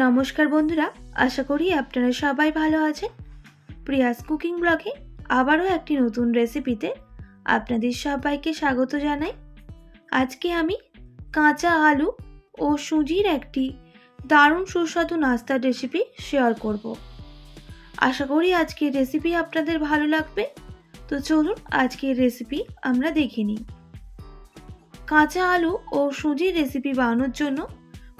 নমস্কার বন্ধুরা, আশা করি আপনারা সবাই ভালো আছেন। প্রিয়াস কুকিং ব্লগে আবারও একটি নতুন রেসিপিতে আপনাদের সবাইকে স্বাগত জানাই। আজকে আমি কাঁচা আলু ও সুজির একটি দারুণ সুস্বাদু নাস্তার রেসিপি শেয়ার করব। আশা করি আজকের রেসিপি আপনাদের ভালো লাগবে। তো চলুন আজকের রেসিপি আমরা দেখে নিই। কাঁচা আলু ও সুজির রেসিপি বানানোর জন্য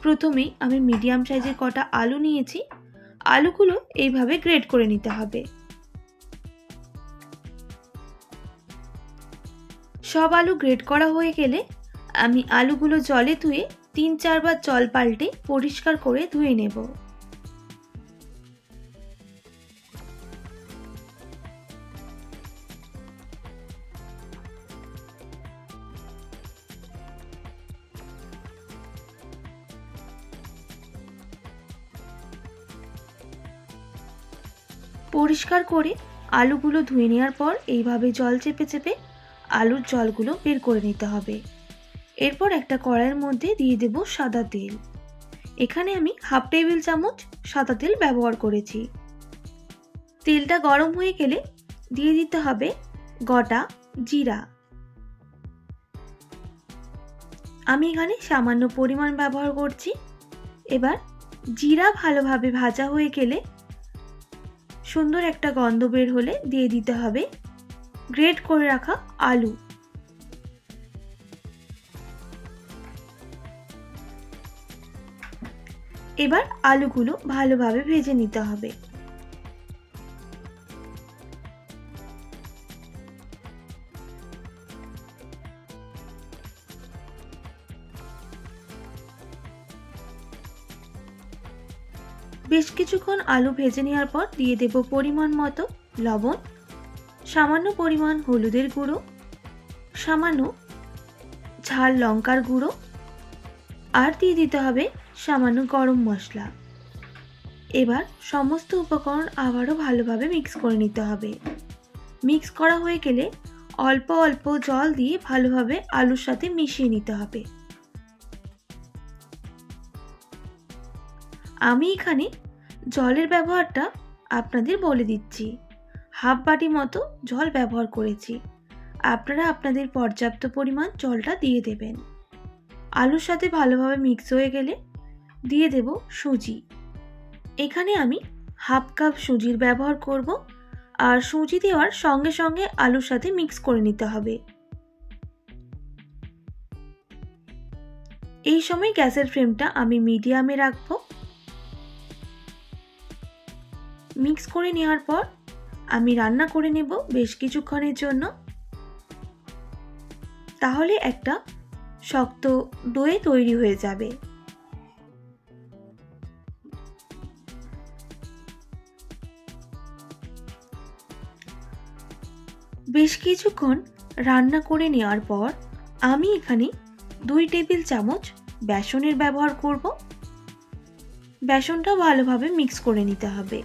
প্রথমেই আমি মিডিয়াম সাইজের কটা আলু নিয়েছি। আলুগুলো এইভাবে গ্রেড করে নিতে হবে। সব আলু গ্রেড করা হয়ে গেলে আমি আলুগুলো জলে ধুয়ে 3-4 বার জল পাল্টে পরিষ্কার করে ধুয়ে নেব। পরিষ্কার করে আলুগুলো ধুয়ে নেওয়ার পর এইভাবে জল চেপে চেপে আলুর জলগুলো বের করে নিতে হবে। এরপর একটা কড়াইয়ের মধ্যে দিয়ে দেব সাদা তেল। এখানে আমি হাফ টেবিল চামচ সাদা তেল ব্যবহার করেছি। তেলটা গরম হয়ে গেলে দিয়ে দিতে হবে গোটা জিরা। আমি এখানে সামান্য পরিমাণ ব্যবহার করছি। এবার জিরা ভালোভাবে ভাজা হয়ে গেলে সুন্দর একটা গন্ধ বের হলে দিয়ে দিতে হবে গ্রেট করে রাখা আলু। এবার আলুগুলো ভালোভাবে ভেজে নিতে হবে। বেশ কিছুক্ষণ আলু ভেজে নেওয়ার পর দিয়ে দেব পরিমাণ মতো লবণ, সামান্য পরিমাণ হলুদের গুঁড়ো, সামান্য ঝাল লঙ্কার গুঁড়ো আর দিয়ে দিতে হবে সামান্য গরম মশলা। এবার সমস্ত উপকরণ আবারও ভালোভাবে মিক্স করে নিতে হবে। মিক্স করা হয়ে গেলে অল্প অল্প জল দিয়ে ভালোভাবে আলুর সাথে মিশিয়ে নিতে হবে। আমি এখানে জলের ব্যবহারটা আপনাদের বলে দিচ্ছি। হাফ বাটি মতো জল ব্যবহার করেছি। আপনারা আপনাদের পর্যাপ্ত পরিমাণ জলটা দিয়ে দেবেন। আলুর সাথে ভালোভাবে মিক্স হয়ে গেলে দিয়ে দেব সুজি। এখানে আমি হাফ কাপ সুজির ব্যবহার করব। আর সুজি দেওয়ার সঙ্গে সঙ্গে আলুর সাথে মিক্স করে নিতে হবে। এই সময় গ্যাসের ফ্লেমটা আমি মিডিয়ামে রাখবো। মিক্স করে নেওয়ার পর আমি রান্না করে নেব বেশ কিছুক্ষণের জন্য। তাহলে একটা শক্ত দই তৈরি হয়ে যাবে। বেশ কিছুক্ষণ রান্না করে নেওয়ার পর আমি এখানে 2 টেবিল চামচ বেসনের ব্যবহার করব। বেসনটা ভালোভাবে মিক্স করে নিতে হবে।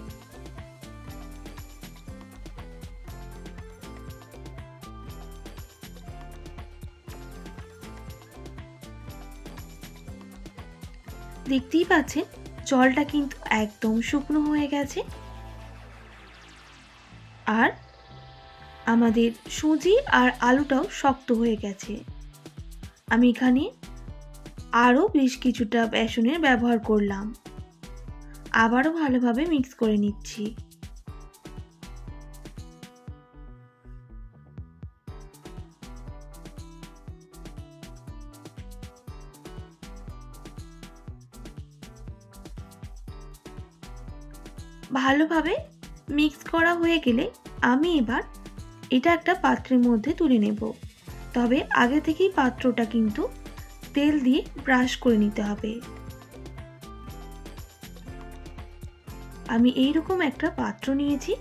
দেখতেই পাচ্ছেন জলটা কিন্তু একদম শুকনো হয়ে গেছে। আর আমাদের সুজি আর আলুটাও শক্ত হয়ে গেছে। আমি এখানে আরও বেশ কিছুটা বেসনের ব্যবহার করলাম। আবারও ভালোভাবে মিক্স করে নিচ্ছি। ভালোভাবে মিক্স করা হয়ে গেলে আমি এবার এটা একটা পাত্রের মধ্যে তুলে নেব। তবে আগে থেকেই পাত্রটা কিন্তু তেল দিয়ে ব্রাশ করে নিতে হবে। আমি এইরকম একটা পাত্র নিয়েছি।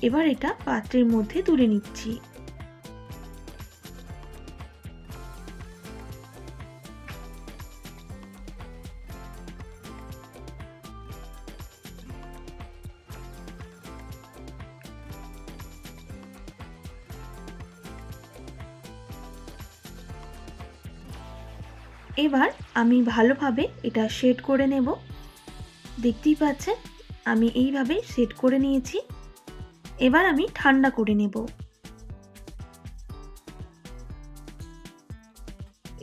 এবার এটা পাত্রের মধ্যে তুলে নিচ্ছি। এবার আমি ভালোভাবে এটা সেট করে নেব। দেখতেই পাচ্ছেন আমি এইভাবে সেট করে নিয়েছি। এবার আমি ঠান্ডা করে নেব।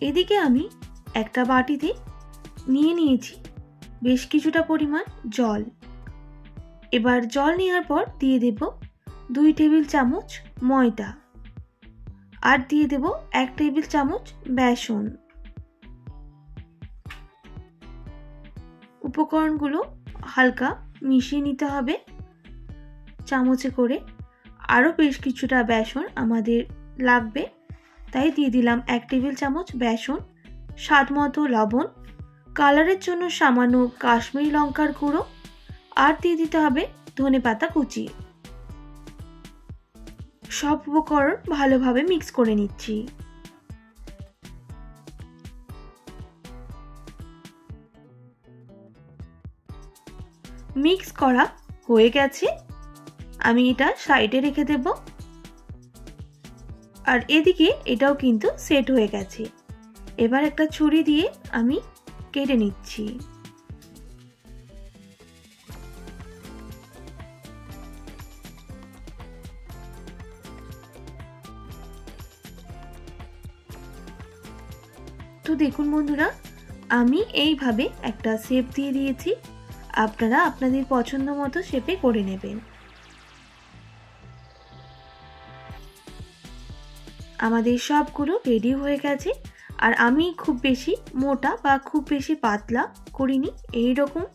এদিকে আমি একটা বাটিতে নিয়ে নিয়েছি বেশ কিছুটা পরিমাণ জল। এবার জল নেওয়ার পর দিয়ে দেব 2 টেবিল চামচ ময়দা আর দিয়ে দেব 1 টেবিল চামচ বেসন। উপকরণগুলো হালকা মিশিয়ে নিতে হবে চামচে করে। আরও বেশ কিছুটা বেসন আমাদের লাগবে, তাই দিয়ে দিলাম 1 টেবিল চামচ বেসন, স্বাদ মতো লবণ, কালারের জন্য সামান্য কাশ্মীরি লঙ্কার গুঁড়ো আর দিয়ে দিতে হবে ধনেপাতা কুচি। সব উপকরণ ভালোভাবে মিক্স করে নিচ্ছি। মিক্স করা হয়ে গেছে, আমি এটা সাইডে রেখে দেব। আর এদিকে এটাও কিন্তু সেট হয়ে গেছে। এবার একটা ছুরি দিয়ে আমি কেটে নিচ্ছি। তো দেখুন বন্ধুরা, আমি এইভাবে একটা শেপ দিয়ে দিয়েছি। আপনারা আপনাদের পছন্দ মতো শেপে করে নেবেন। আমাদের সবগুলো রেডি হয়ে গেছে। আর আমি খুব বেশি মোটা বা খুব বেশি পাতলা করিনি, এইরকম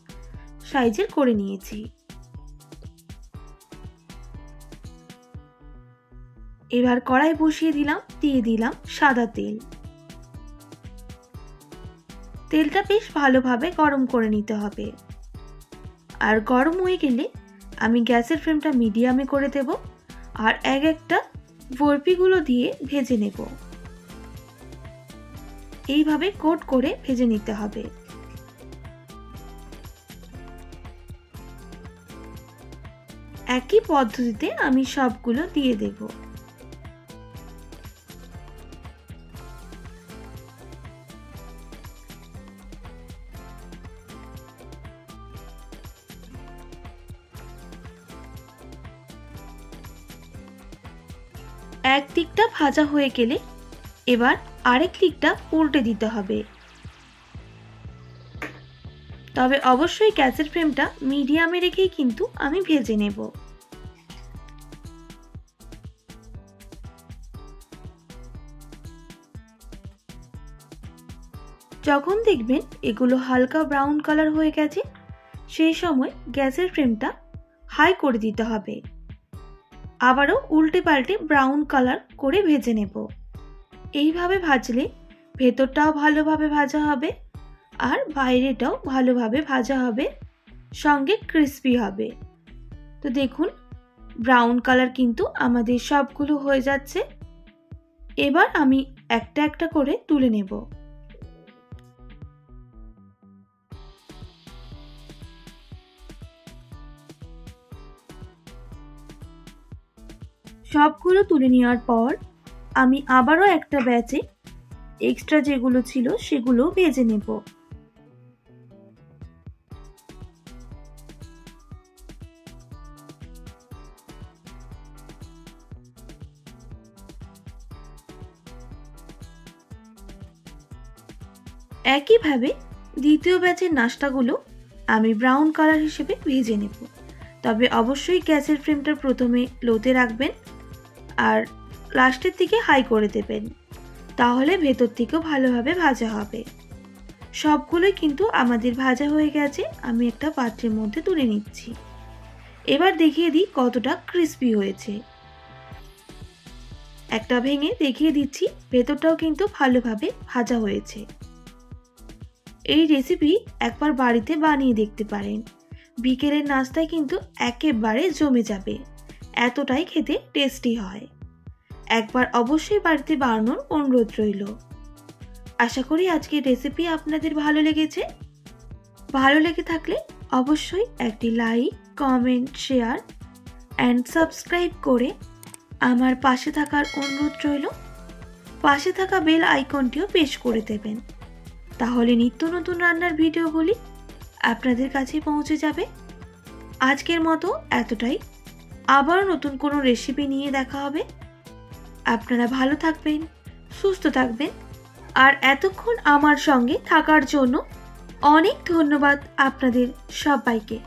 সাইজের করে নিয়েছি। এবার কড়াই বসিয়ে দিলাম, দিয়ে দিলাম সাদা তেল। তেলটা বেশ ভালোভাবে গরম করে নিতে হবে। আর গরম হয়ে গেলে আমি গ্যাসের ফ্লেমটা মিডিয়ামে করে দেব আর এক একটা বরফিগুলো দিয়ে ভেজে নেব। এইভাবে কোট করে ভেজে নিতে হবে। একই পদ্ধতিতে আমি সবগুলো দিয়ে দেব। এক দিকটা ভাজা হয়ে গেলে এবার আরেক দিকটা উল্টে দিতে হবে। তবে অবশ্যই গ্যাসের ফ্লেমটা মিডিয়ামে রেখেই কিন্তু আমি ভেজে নেব। যখন দেখবেন এগুলো হালকা ব্রাউন কালার হয়ে গেছে, সেই সময় গ্যাসের ফ্লেমটা হাই করে দিতে হবে। আবারও উল্টে পাল্টে ব্রাউন কালার করে ভেজে নেব। এইভাবে ভাজলে ভেতরটাও ভালোভাবে ভাজা হবে আর বাইরেটাও ভালোভাবে ভাজা হবে, সঙ্গে ক্রিস্পি হবে। তো দেখুন ব্রাউন কালার কিন্তু আমাদের সবগুলো হয়ে যাচ্ছে। এবার আমি একটা একটা করে তুলে নেব। সবগুলো তুলে নেওয়ার পর আমি আবারও একটা ব্যাচে এক্সট্রা যেগুলো ছিল সেগুলো ভেজে নেব। একইভাবে দ্বিতীয় ব্যাচের নাস্তাগুলো আমি ব্রাউন কালার হিসেবে ভেজে নেব। তবে অবশ্যই গ্যাসের ফ্লেমটা প্রথমে লোতে রাখবেন আর লাস্টের দিকে হাই করে দেবেন, তাহলে ভেতর থেকেও ভালোভাবে ভাজা হবে। সবগুলোই কিন্তু আমাদের ভাজা হয়ে গেছে, আমি একটা পাত্রের মধ্যে তুলে নিচ্ছি। এবার দেখিয়ে দিই কতটা ক্রিস্পি হয়েছে। একটা ভেঙে দেখিয়ে দিচ্ছি, ভেতরটাও কিন্তু ভালোভাবে ভাজা হয়েছে। এই রেসিপি একবার বাড়িতে বানিয়ে দেখতে পারেন। বিকেলের নাস্তায় কিন্তু একেবারে জমে যাবে, এতটাই খেতে টেস্টি হয়। একবার অবশ্যই বাড়িতে বানানোর অনুরোধ রইল। আশা করি আজকের রেসিপি আপনাদের ভালো লেগেছে। ভালো লেগে থাকলে অবশ্যই একটি like, comment, share and subscribe করে আমার পাশে থাকার অনুরোধ রইল। পাশে থাকা বেল আইকনটিও প্রেস করে দেবেন, তাহলে নিত্য নতুন রান্নার ভিডিওগুলি আপনাদের কাছে পৌঁছে যাবে। আজকের মতো এতটাই। আবার নতুন কোনো রেসিপি নিয়ে দেখা হবে। আপনারা ভালো থাকবেন, সুস্থ থাকবেন, আর এতক্ষণ আমার সঙ্গে থাকার জন্য অনেক ধন্যবাদ আপনাদের সবাইকে।